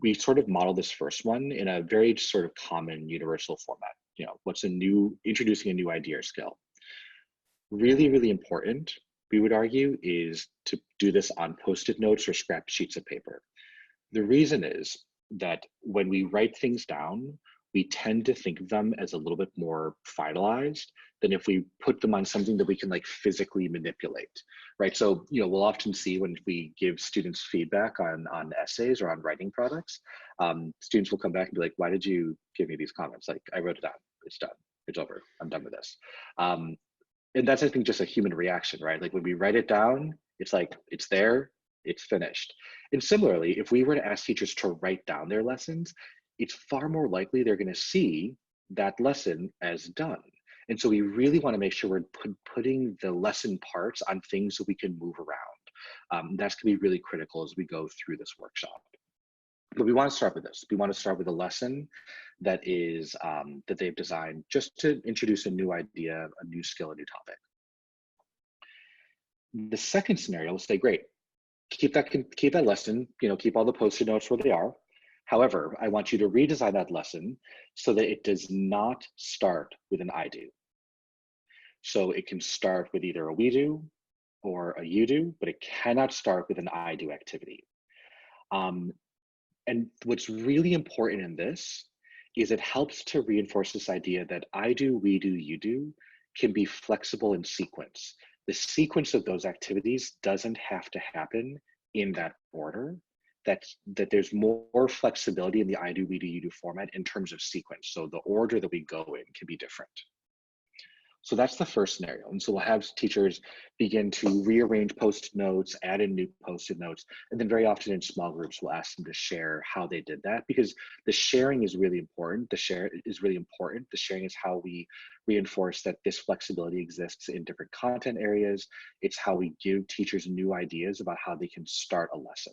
we sort of model this first one in a very sort of common universal format. Introducing a new idea or skill. Really, really important, we would argue, is to do this on Post-it notes or scrap sheets of paper. The reason is that when we write things down, we tend to think of them as a little bit more finalized than if we put them on something that we can like physically manipulate, right? So, we'll often see when we give students feedback on essays or on writing products, students will come back and be like, why did you give me these comments? Like, I wrote it down, it's done, it's over, I'm done with this. And that's, I think, just a human reaction, right? Like when we write it down, it's like, it's there, it's finished. And similarly, if we were to ask teachers to write down their lessons, it's far more likely they're going to see that lesson as done. And so we really want to make sure we're putting the lesson parts on things that we can move around. That's going to be really critical as we go through this workshop. But we want to start with this. We want to start with a lesson that is that they've designed just to introduce a new idea, a new skill, a new topic. The second scenario, we'll say, great, keep that lesson, keep all the post-it notes where they are. However, I want you to redesign that lesson so that it does not start with an I do. So it can start with either a we do or a you do, but it cannot start with an I do activity. And what's really important in this is it helps to reinforce this idea that I do, we do, you do can be flexible in sequence. The sequence of those activities doesn't have to happen in that order, that there's more flexibility in the I do, we do, you do format in terms of sequence. So the order that we go in can be different. So that's the first scenario. And so we'll have teachers begin to rearrange post-it notes, add in new post-it notes, and then very often in small groups, we'll ask them to share how they did that, because the sharing is really important. The sharing is how we reinforce that this flexibility exists in different content areas. It's how we give teachers new ideas about how they can start a lesson.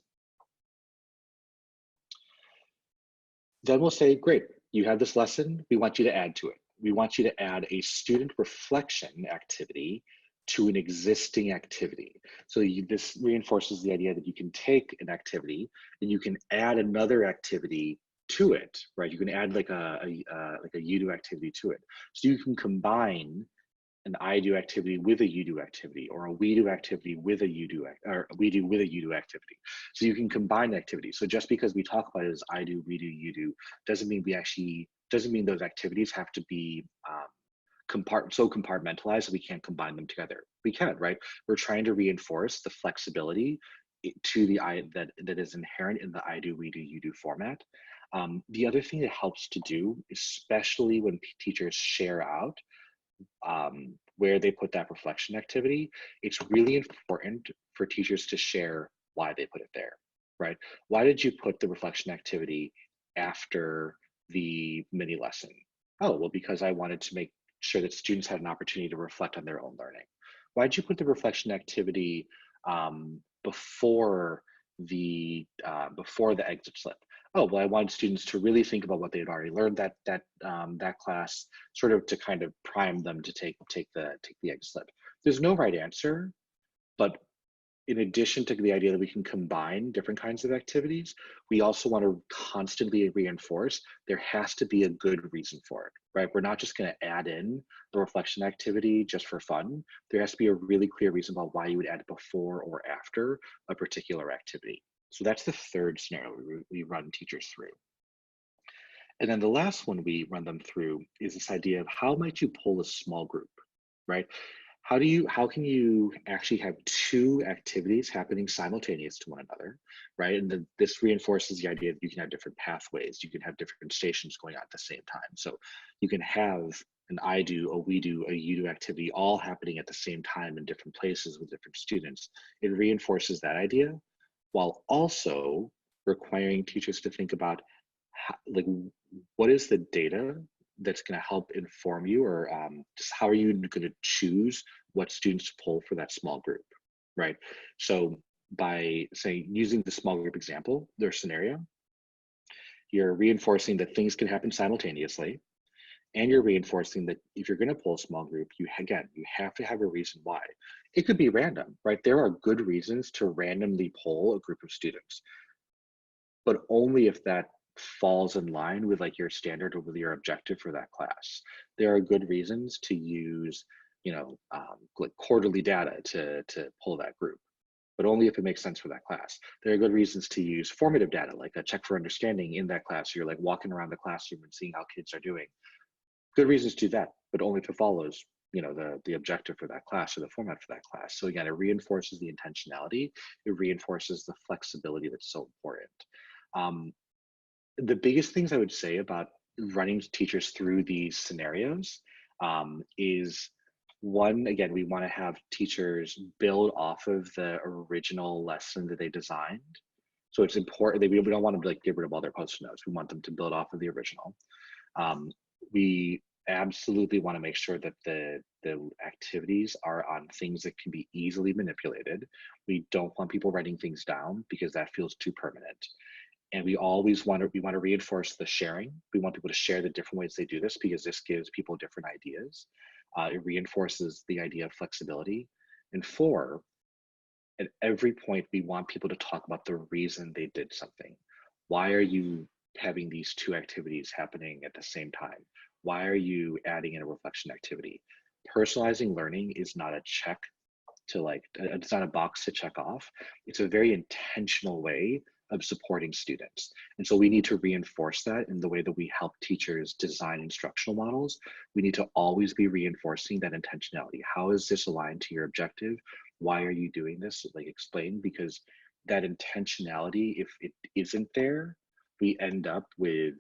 Then we'll say, great, you have this lesson, we want you to add to it. We want you to add a student reflection activity to an existing activity. So this reinforces the idea that you can take an activity and you can add another activity to it, right? You can add like a you do activity to it. So you can combine an I do activity with a you do activity, or a we do activity with a you do, or we do with a you do activity. So you can combine activities. So just because we talk about it as I do, we do, you do, doesn't mean those activities have to be so compartmentalized that we can't combine them together. We can, right? We're trying to reinforce the flexibility to the that is inherent in the I do, we do, you do format. The other thing it helps to do, especially when teachers share out where they put that reflection activity, it's really important for teachers to share why they put it there, right? Why did you put the reflection activity after the mini lesson? Oh, well, because I wanted to make sure that students had an opportunity to reflect on their own learning. Why did you put the reflection activity before the exit slip? Oh, well, I wanted students to really think about what they had already learned that class, sort of to kind of prime them to take the exit slip. There's no right answer, but in addition to the idea that we can combine different kinds of activities, we also want to constantly reinforce there has to be a good reason for it, right? We're not just going to add in the reflection activity just for fun. There has to be a really clear reason about why you would add it before or after a particular activity. So that's the third scenario we run teachers through. And then the last one we run them through is this idea of how might you pull a small group, right? How can you actually have two activities happening simultaneous to one another, right? And this reinforces the idea that you can have different pathways, you can have different stations going on at the same time. So you can have an I do, a we do, a you do activity all happening at the same time in different places with different students. It reinforces that idea while also requiring teachers to think about what is the data that's going to help inform you, or just how are you going to choose what students to pull for that small group, right? So by using the small group example, their scenario, you're reinforcing that things can happen simultaneously, and you're reinforcing that if you're going to pull a small group, you have to have a reason why. It could be random, right? There are good reasons to randomly pull a group of students, but only if that falls in line with your standard or with your objective for that class. There are good reasons to use, quarterly data to pull that group, but only if it makes sense for that class. There are good reasons to use formative data, like a check for understanding in that class. You're walking around the classroom and seeing how kids are doing. Good reasons to do that, but only if it follows, the objective for that class or the format for that class. So again, it reinforces the intentionality. It reinforces the flexibility that's so important. The biggest things I would say about running teachers through these scenarios is one, again, we want to have teachers build off of the original lesson that they designed. So it's important that we don't want them to get rid of all their post-it notes. We want them to build off of the original. We absolutely want to make sure that the activities are on things that can be easily manipulated. We don't want people writing things down because that feels too permanent. And we always want to reinforce the sharing. We want people to share the different ways they do this because this gives people different ideas. It reinforces the idea of flexibility. And four, at every point, we want people to talk about the reason they did something. Why are you having these two activities happening at the same time? Why are you adding in a reflection activity? Personalizing learning is not a check to like, it's not a box to check off. It's a very intentional way of supporting students. And so we need to reinforce that in the way that we help teachers design instructional models. We need to always be reinforcing that intentionality. How is this aligned to your objective? Why are you doing this? Like explain, because that intentionality, if it isn't there, we end up with,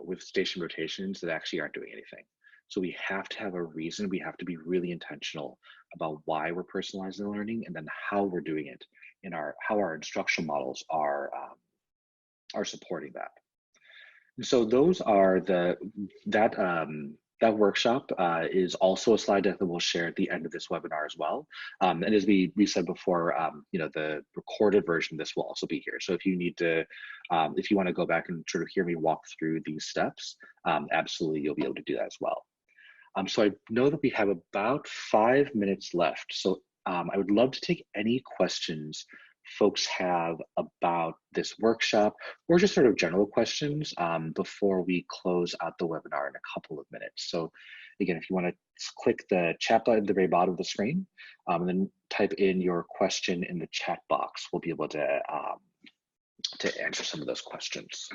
with station rotations that actually aren't doing anything. So we have to have a reason. We have to be really intentional about why we're personalizing learning and then how we're doing it in how our instructional models are supporting that. And so those are that workshop is also a slide deck that we'll share at the end of this webinar as well. And as we said before, the recorded version of this will also be here. So if you need to, if you want to go back and sort of hear me walk through these steps, absolutely you'll be able to do that as well. So I know that we have about 5 minutes left. So I would love to take any questions folks have about this workshop or just sort of general questions before we close out the webinar in a couple of minutes. So again, if you want to click the chat button at the very bottom of the screen and then type in your question in the chat box, we'll be able to answer some of those questions.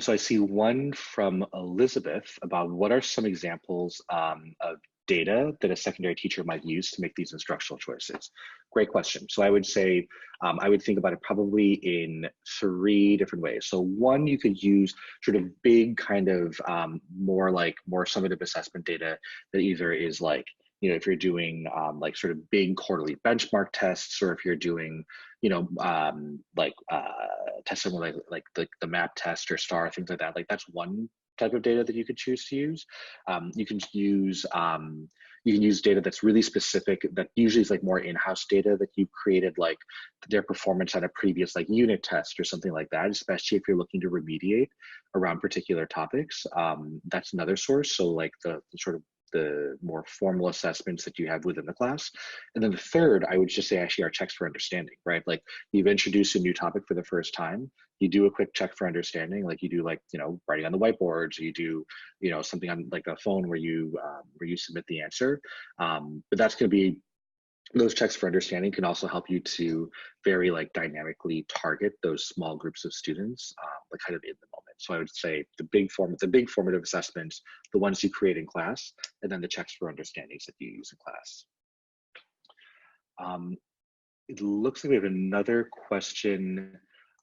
So I see one from Elizabeth about what are some examples of data that a secondary teacher might use to make these instructional choices? Great question. So I would say, I would think about it probably in 3 different ways. So one, you could use sort of big kind of more summative assessment data that either is like, if you're doing like sort of big quarterly benchmark tests, or if you're doing, test something like the map test or STAR, things like that. Like that's one type of data that you could choose to use. You can use data that's really specific, that usually is like more in-house data that you created, like their performance on a previous like unit test or something like that, especially if you're looking to remediate around particular topics. That's another source. So like the sort of the more formal assessments that you have within the class. And then the third, I would just say actually are checks for understanding, right? Like you've introduced a new topic for the first time, you do a quick check for understanding, like you do like, writing on the whiteboards, you do, something on like a phone where you submit the answer. But that's going to be, those checks for understanding can also help you to very like dynamically target those small groups of students, like kind of in the moment. So I would say the big formative assessments, the ones you create in class, and then the checks for understandings that you use in class. It looks like we have another question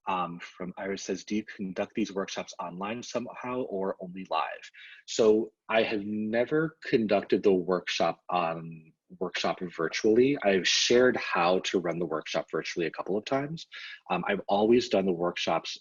from Iris. Says, do you conduct these workshops online somehow or only live? So I have never conducted the workshop virtually. I've shared how to run the workshop virtually a couple of times. I've always done the workshops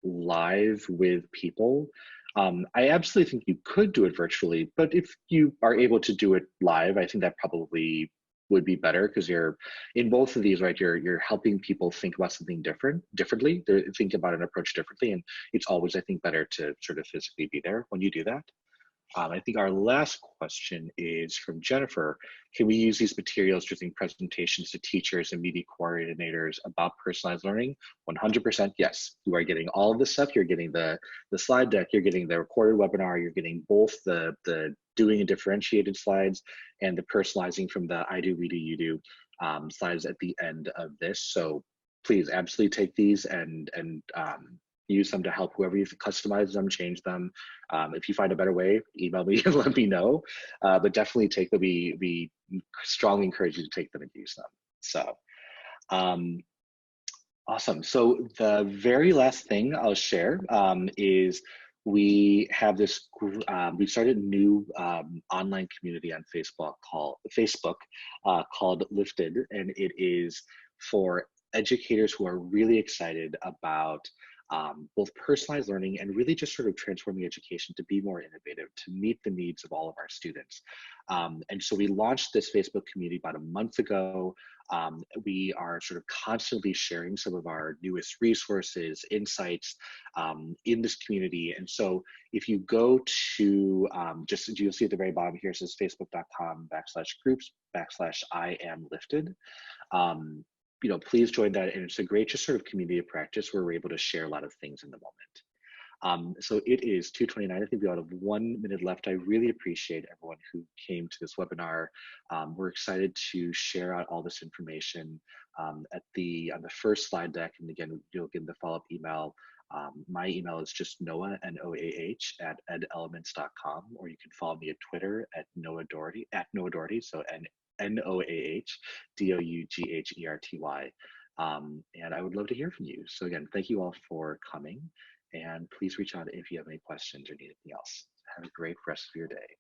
live with people. I absolutely think you could do it virtually, but if you are able to do it live, I think that probably would be better, because you're in both of these, right? You're helping people think about something differently. They're thinking about an approach differently, and it's always, I think, better to sort of physically be there when you do that. I think our last question is from Jennifer. Can we use these materials during presentations to teachers and media coordinators about personalized learning? 100% yes. You are getting all of this stuff. You're getting the slide deck, you're getting the recorded webinar, you're getting both the doing and differentiated slides and the personalizing from the I do, we do, you do slides at the end of this. So please absolutely take these and use them to help whoever you customize them, change them. If you find a better way, email me and let me know. But definitely take them. We strongly encourage you to take them and use them. So awesome. So the very last thing I'll share is we have this. We started a new online community on Facebook called Lifted, and it is for educators who are really excited about both personalized learning and really just sort of transforming education to be more innovative, to meet the needs of all of our students. And so we launched this Facebook community about a month ago. We are sort of constantly sharing some of our newest resources, insights in this community. And so if you go to you'll see at the very bottom here, it says facebook.com/groups/I am lifted. Please join that. And it's a great just sort of community of practice where we're able to share a lot of things in the moment. So it is 2:29. I think we have 1 minute left. I really appreciate everyone who came to this webinar. We're excited to share out all this information on the first slide deck. And again, you'll get the follow-up email. My email is just Noah, Noah, @edelements.com, or you can follow me at Twitter at Noah Doherty, so NOAH and I would love to hear from you. So again, thank you all for coming. And please reach out if you have any questions or need anything else. Have a great rest of your day.